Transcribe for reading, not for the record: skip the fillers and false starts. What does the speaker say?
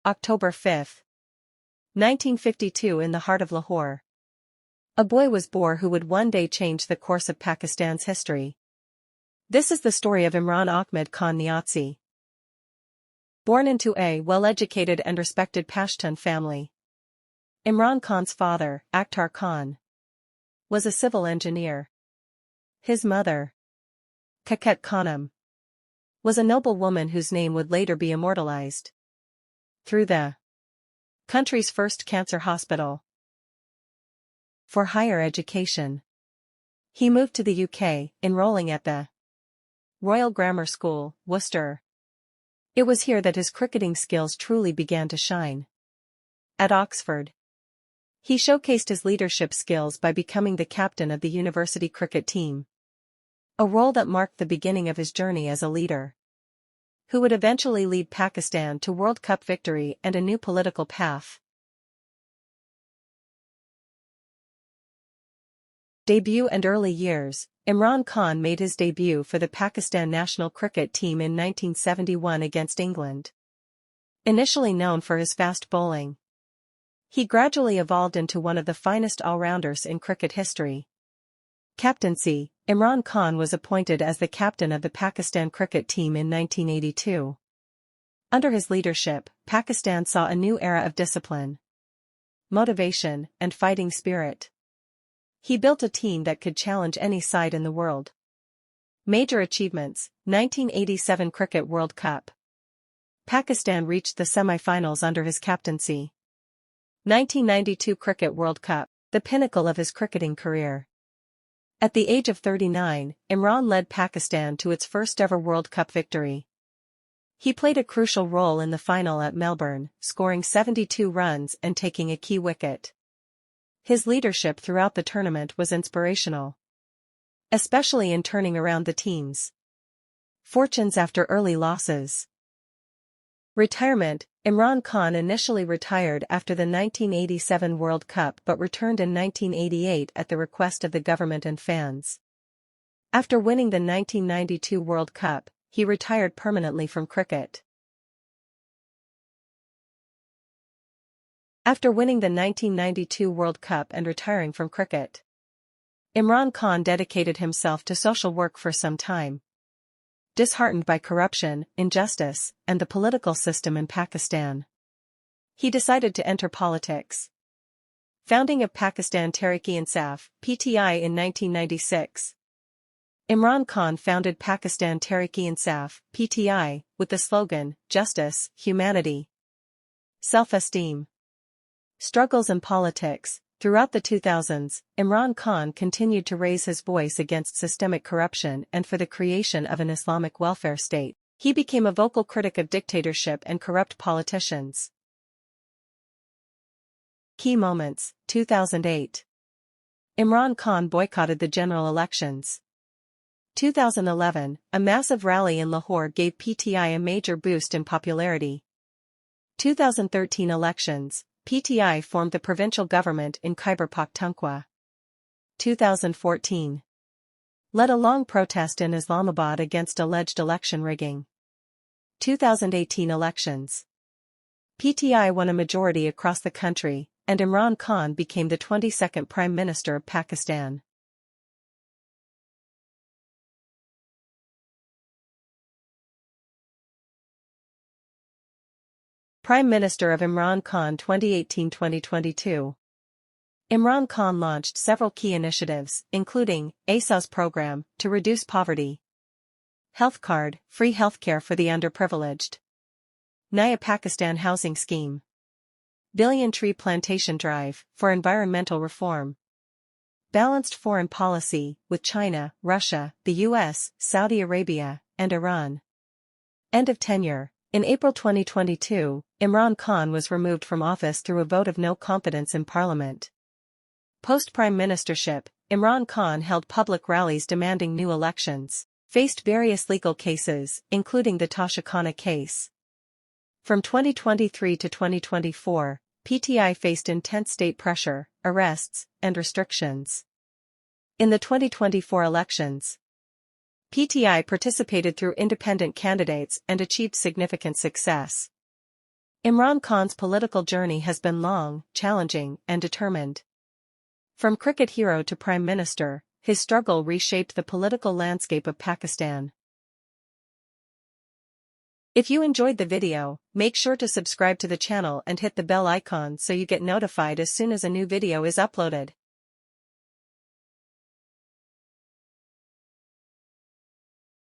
October 5, 1952 in the heart of Lahore. A boy was born who would one day change the course of Pakistan's history. This is the story of Imran Ahmed Khan Niazi. Born into a well-educated and respected Pashtun family, Imran Khan's father, Akhtar Khan, was a civil engineer. His mother, Shaukat Khanum, was a noble woman whose name would later be immortalized through the country's first cancer hospital. For higher education, he moved to the UK, enrolling at the Royal Grammar School, Worcester. It was here that his cricketing skills truly began to shine. At Oxford, he showcased his leadership skills by becoming the captain of the university cricket team, a role that marked the beginning of his journey as a leader, who would eventually lead Pakistan to World Cup victory and a new political path. Debut and early years. Imran Khan made his debut for the Pakistan national cricket team in 1971 against England. Initially known for his fast bowling, he gradually evolved into one of the finest all-rounders in cricket history. Captaincy. Imran Khan was appointed as the captain of the Pakistan cricket team in 1982. Under his leadership, Pakistan saw a new era of discipline, motivation, and fighting spirit. He built a team that could challenge any side in the world. Major achievements. 1987 Cricket World Cup. Pakistan reached the semi-finals under his captaincy. 1992 Cricket World Cup, the pinnacle of his cricketing career. At the age of 39, Imran led Pakistan to its first-ever World Cup victory. He played a crucial role in the final at Melbourne, scoring 72 runs and taking a key wicket. His leadership throughout the tournament was inspirational, especially in turning around the team's fortunes after early losses. Retirement. Imran Khan initially retired after the 1987 World Cup but returned in 1988 at the request of the government and fans. After winning the 1992 World Cup, he retired permanently from cricket. After winning the 1992 World Cup and retiring from cricket, Imran Khan dedicated himself to social work for some time. Disheartened by corruption, injustice, and the political system in Pakistan, he decided to enter politics. Founding of Pakistan Tehreek-e-Insaf, PTI in 1996. Imran Khan founded Pakistan Tehreek-e-Insaf, PTI, with the slogan, Justice, Humanity, Self-Esteem. Struggles in politics. Throughout the 2000s, Imran Khan continued to raise his voice against systemic corruption and for the creation of an Islamic welfare state. He became a vocal critic of dictatorship and corrupt politicians. Key moments. 2008. Imran Khan boycotted the general elections. 2011, a massive rally in Lahore gave PTI a major boost in popularity. 2013 elections. PTI formed the provincial government in Khyber Pakhtunkhwa. 2014. Led a long protest in Islamabad against alleged election rigging. 2018 elections. PTI won a majority across the country, and Imran Khan became the 22nd Prime Minister of Pakistan. Prime Minister of Imran Khan 2018-2022. Imran Khan launched several key initiatives, including ASA's program to reduce poverty, Health Card, free healthcare for the underprivileged, Naya Pakistan Housing Scheme, Billion Tree Plantation Drive for environmental reform, balanced foreign policy with China, Russia, the US, Saudi Arabia, and Iran. End of tenure. In April 2022, Imran Khan was removed from office through a vote of no confidence in parliament. Post-prime ministership, Imran Khan held public rallies demanding new elections, faced various legal cases, including the Toshakana case. From 2023 to 2024, PTI faced intense state pressure, arrests, and restrictions. In the 2024 elections, PTI participated through independent candidates and achieved significant success. Imran Khan's political journey has been long, challenging, and determined. From cricket hero to prime minister, his struggle reshaped the political landscape of Pakistan. If you enjoyed the video, make sure to subscribe to the channel and hit the bell icon so you get notified as soon as a new video is uploaded.